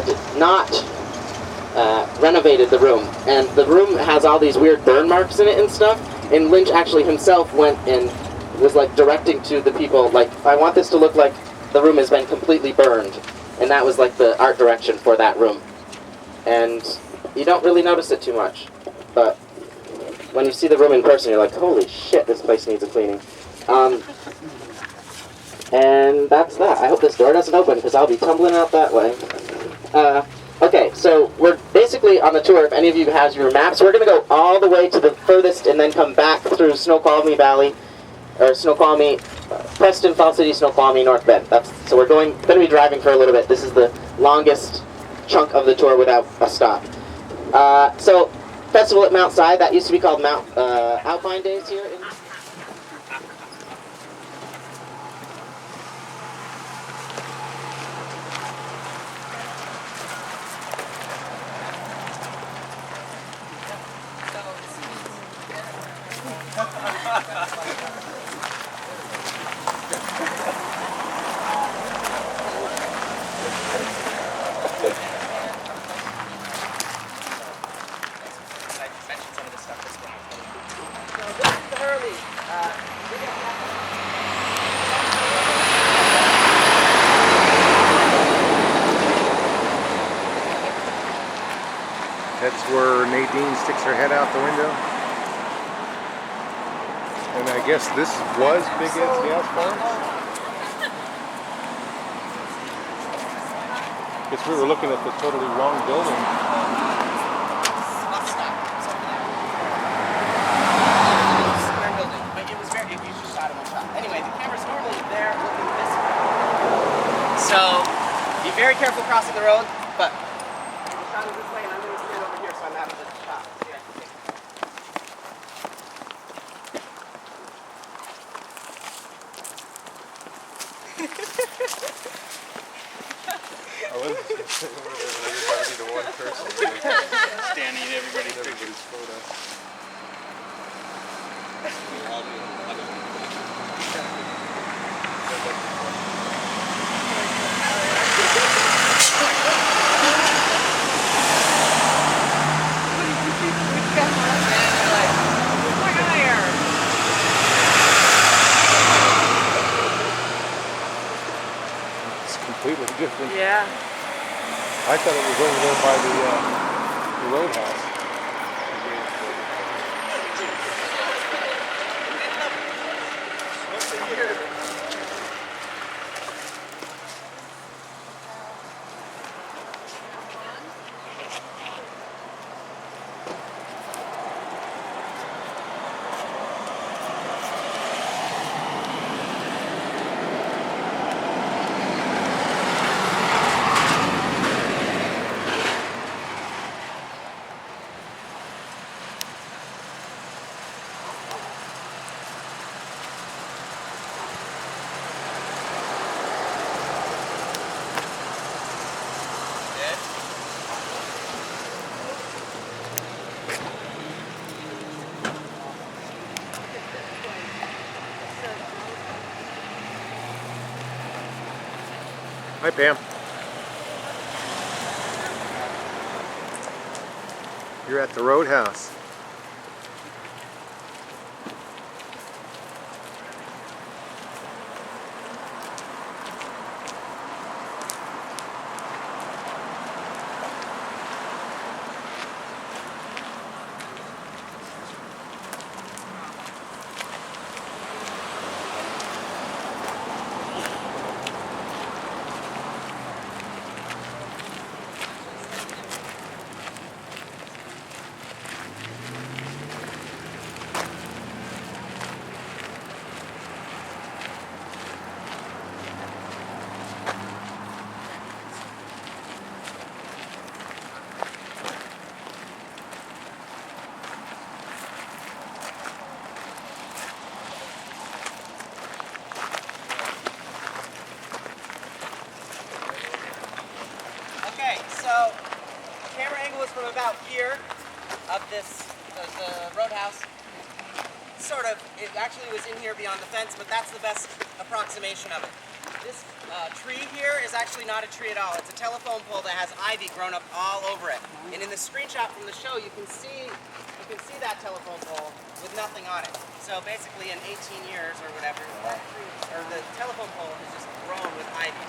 had not renovated the room, and the room has all these weird burn marks in it and stuff, and Lynch actually himself went and was like directing to the people, like, I want this to look like the room has been completely burned, and that was like the art direction for that room. And you don't really notice it too much, but when you see the room in person, you're like, holy shit, this place needs a cleaning. And that's that. I hope this door doesn't open, because I'll be tumbling out that way. Okay, so we're basically on the tour. If any of you has your maps, we're going to go all the way to the furthest and then come back through Snoqualmie Valley, or Snoqualmie, Preston, Fall City, Snoqualmie, North Bend. So we're going to be driving for a little bit. This is the longest chunk of the tour without a stop. So, festival at Mount Si, that used to be called Mount Alpine Days here in... That's where Nadine sticks her head out the window. And I guess this was Big Ed's gas farm. Guess we were looking at the totally wrong building. Square building, but it was very, you just shot it one shot. Anyway, the camera's normally there looking this way. So, be very careful crossing the road, but the shot is this way and I'm going to stand over here so I'm out of this shot. See, I can take it. I wasn't just everybody to one person. Standing in everybody's photo. It's completely different. Yeah. I thought it was over there by the roadhouse. Hi, Pam. You're at the roadhouse. So, camera angle is from about here of this, the roadhouse. Sort of, it actually was in here beyond the fence, but that's the best approximation of it. This tree here is actually not a tree at all. It's a telephone pole that has ivy grown up all over it. And in the screenshot from the show, you can see that telephone pole with nothing on it. So basically, in 18 years or whatever, that tree, or the telephone pole has just grown with ivy.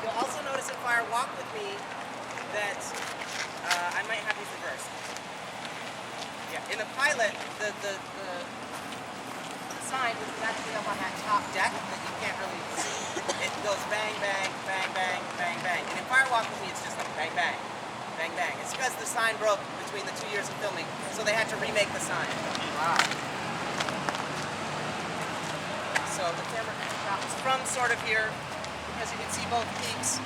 You'll also notice in Fire Walk With Me that I might have these reversed. Yeah, in the pilot, the sign, which is actually up on that top deck that you can't really see, it goes bang, bang, bang, bang, bang, bang. And in Fire Walk With Me, it's just like bang, bang, bang, bang. It's because the sign broke between the 2 years of filming, so they had to remake the sign. Wow. So the camera travels from sort of here, because you can see both peaks,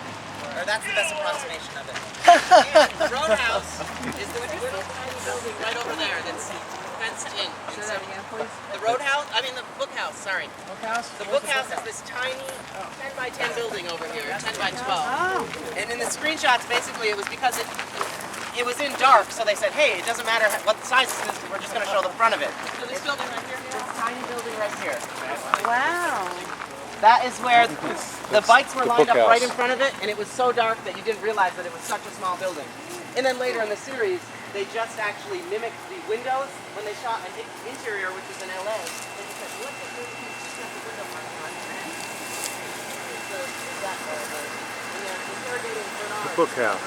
or that's the best approximation of it. And the roadhouse is the little tiny building right over there that's fenced in. Say that again, please. The roadhouse, I mean the bookhouse, sorry. Bookhouse? The bookhouse is this tiny 10 by 10 building over here, 10 by 12. Oh. And in the screenshots, basically, it was because it was in dark, so they said, hey, it doesn't matter what the size it is, we're just going to show the front of it. So this building right here, this tiny building right here. Wow. That is where the bikes were lined up bookhouse. right in front of it, and it was so dark that you didn't realize that it was such a small building. And then later in the series, they just actually mimicked the windows when they shot an interior, which is in LA. They just said, look at this, just got the window marking on it. So that, when they're interrogating Bernard, The bookhouse.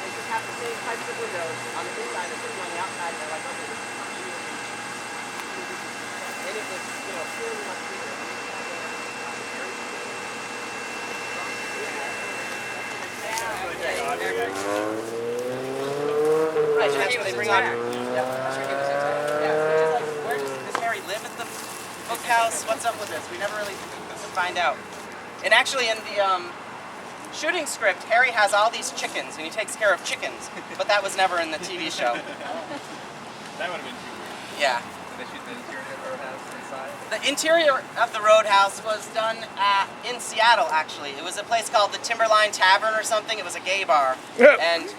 they just have the same types of windows on the inside as they do on the outside, and they're like, okay, this is continuity. And it was, clearly much bigger. Right, and that's where they bring up. Yeah, which is like, where does Harry live at the bookhouse? What's up with this? We never really find out. And actually, in the shooting script, Harry has all these chickens, and he takes care of chickens, but that was never in the TV show. That would have been too weird. Yeah. Did they shoot the interior of the roadhouse inside? The interior of the Roadhouse was done in Seattle, actually. It was a place called the Timberline Tavern or something. It was a gay bar. And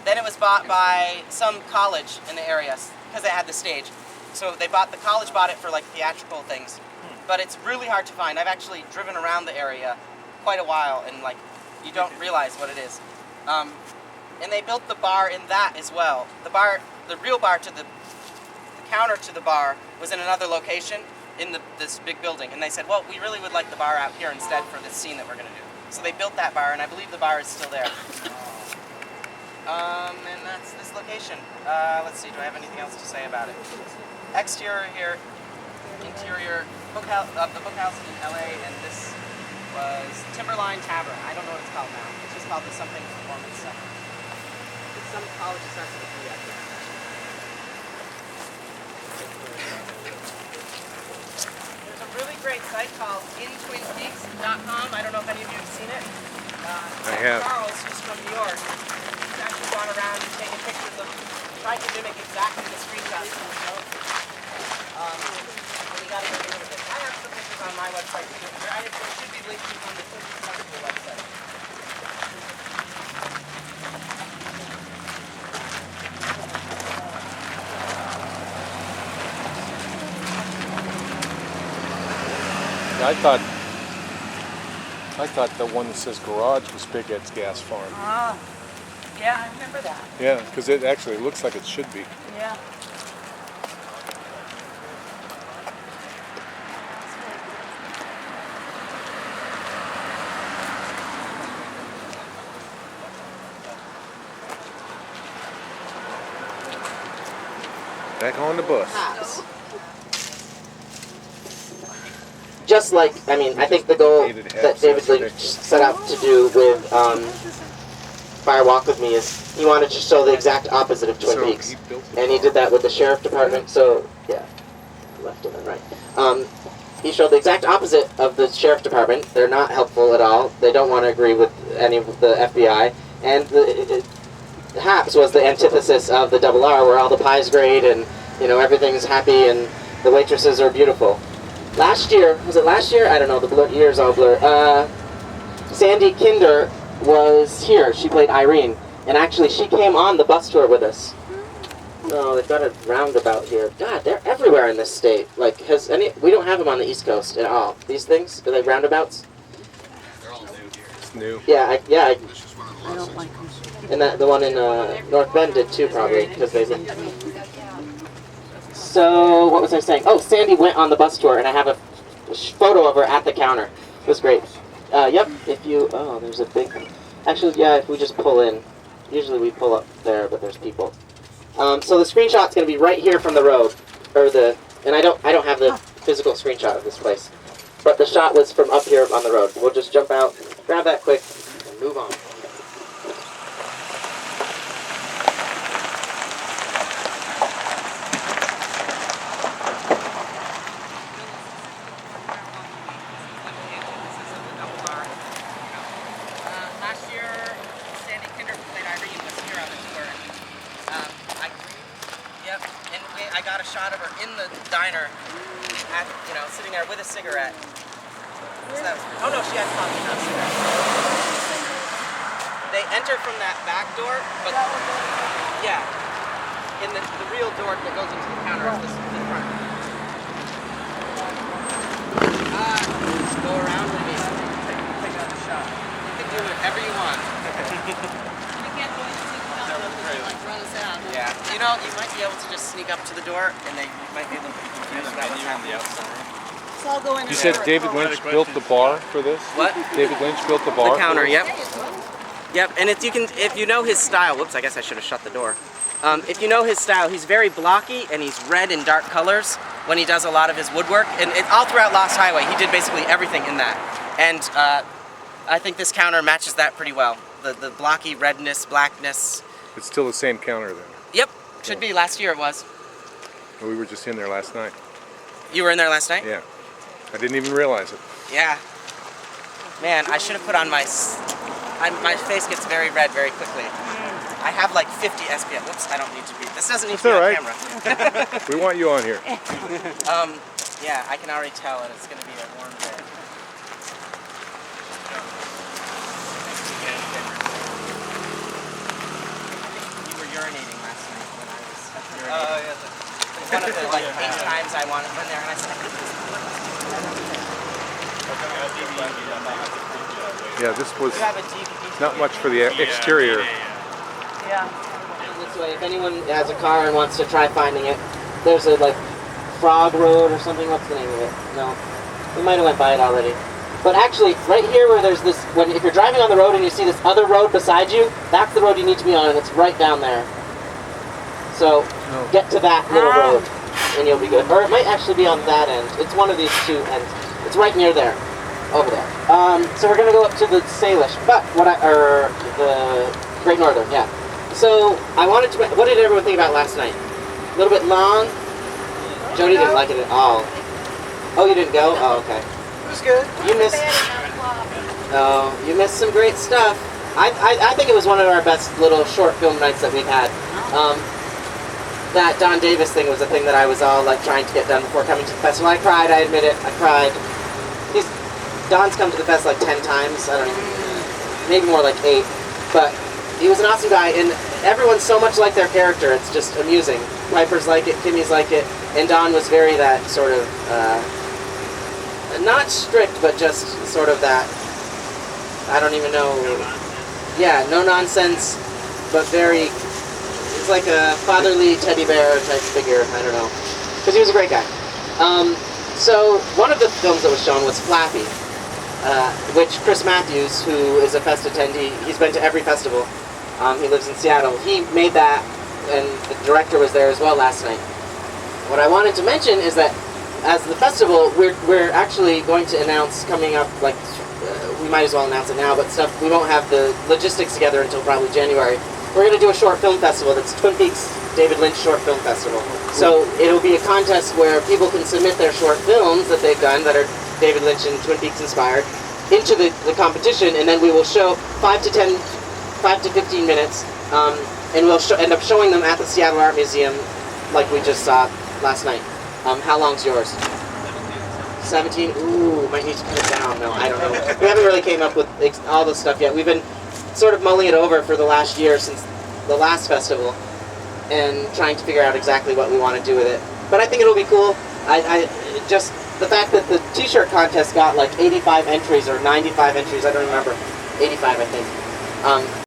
then it was bought by some college in the area because they had the stage. So the college bought it for like theatrical things. But it's really hard to find. I've actually driven around the area quite a while, and like you don't realize what it is. And they built the bar in that as well. The real bar to the counter to the bar was in another location in this big building, and they said, well, we really would like the bar out here instead for this scene that we're going to do. So they built that bar, and I believe the bar is still there. And that's this location. Let's see, do I have anything else to say about it? Exterior here, interior, the bookhouse in LA, and this was Timberline Tavern. I don't know what it's called now. It's just called the something performance center. It's some college assessment for you, I think. There's a really great site called intwinpeaks.com. I don't know if any of you have seen it. I have. Charles, who's from New York, has actually gone around and taken pictures of, tried to mimic exactly the screenshots from the show. And we got to get rid of it. I have some pictures on my website too. There should be linked on the Festival website. I thought the one that says garage was Big Ed's gas farm. Ah. Yeah, I remember that. Yeah, because it actually looks like it should be. Yeah. Back on the bus. Pass. Just like, I think the goal that David Lynch set out to do with Fire Walk With Me is he wanted to show the exact opposite of Twin Peaks. And he did that with the sheriff department, so, yeah, left and then right. He showed the exact opposite of the sheriff department. They're not helpful at all. They don't want to agree with any of the FBI. And Haps was the antithesis of the Double R, where all the pie's great and, everything's happy and the waitresses are beautiful. Last year, was it last year? I don't know, the years all blur. Sandy Kinder was here. She played Irene. And actually, she came on the bus tour with us. Oh, they've got a roundabout here. God, they're everywhere in this state. Like, we don't have them on the East Coast at all. These things, are they roundabouts? That's new. Yeah, I don't like them. and the one in North Bend did too, probably, because they. So what was I saying? Oh, Sandy went on the bus tour, and I have a photo of her at the counter. It was great. Yep. If you, there's a big. Actually, yeah. If we just pull in, usually we pull up there, but there's people. So the screenshot's going to be right here from the road, and I don't have the physical screenshot of this place, but the shot was from up here on the road. We'll just jump out, grab that quick, and move on. Last year, Sandy Kinder played Irene was here on the tour. I got a shot of her in the diner, sitting there with a cigarette. So oh no, she had coffee, not a cigarette. They enter from that back door, but yeah, in the real door that goes into the counter is this in front. Go around with me. Take another shot. You can do whatever you want. Run us out. Yeah. You might be able to just sneak up to the door, and then you might be able to confuse about what's happening. So I'll go in. You said David Lynch built the bar for this? What? David Lynch built the bar? The counter, for this? yep. Yep, and if you know his style, whoops, I guess I should have shut the door. If you know his style, he's very blocky, and he's red and dark colors when he does a lot of his woodwork. And all throughout Lost Highway, he did basically everything in that. And I think this counter matches that pretty well. The blocky redness, blackness. It's still the same counter then? Yep, should be. Last year it was. We were just in there last night. You were in there last night? Yeah. I didn't even realize it. Yeah. Man, I should have put on my face gets very red very quickly. I have like 50 SPF. Whoops, I don't need to be. This doesn't need to be on camera. We want you on here. Yeah, I can already tell that it's going to be a warm day. You were urinating last night when I was urinating. Oh, yeah. One of the 8 times I went there, and I said, Yeah, this was you have a DVD. not much for the exterior. Yeah. This way, if anyone has a car and wants to try finding it, there's a Frog Road or something. What's the name of it? No, we might have went by it already. But actually, right here where there's this, if you're driving on the road and you see this other road beside you, that's the road you need to be on, and it's right down there. So get to that little road, and you'll be good. Or it might actually be on that end. It's one of these two ends. It's right near there, over there. So we're gonna go up to the Salish, but the Great Northern, yeah. So I wanted to. What did everyone think about last night? A little bit long. Jody didn't like it at all. Oh, you didn't go? Oh, okay. It was good. You missed. No, you missed some great stuff. I think it was one of our best little short film nights that we've had. That Don Davis thing was the thing that I was all trying to get done before coming to the festival. I cried. I admit it. I cried. Don's come to the fest 10 times. I don't even, maybe more like 8. But he was an awesome guy, and everyone's so much like their character. It's just amusing. Piper's like it. Kimmy's like it. And Don was very that sort of, not strict, but just sort of that, I don't even know. Yeah, no nonsense, but very, it's like a fatherly teddy bear type figure. I don't know. Because he was a great guy. So one of the films that was shown was Flappy, which Chris Matthews, who is a fest attendee, he's been to every festival. He lives in Seattle. He made that, and the director was there as well last night. What I wanted to mention is that as the festival, we're actually going to announce coming up, we might as well announce it now, but we won't have the logistics together until probably January. We're going to do a short film festival that's Twin Peaks David Lynch Short Film Festival. So it'll be a contest where people can submit their short films that they've done that are David Lynch and Twin Peaks inspired into the competition, and then we will show 5 to 15 minutes, and we'll end up showing them at the Seattle Art Museum like we just saw last night. How long's yours? 17? Ooh, might need to cut it down. No, I don't know. We haven't really came up with all the stuff yet. We've been sort of mulling it over for the last year since the last festival and trying to figure out exactly what we want to do with it. But I think it'll be cool. Just the fact that the t-shirt contest got 85 entries or 95 entries, I don't remember. 85, I think.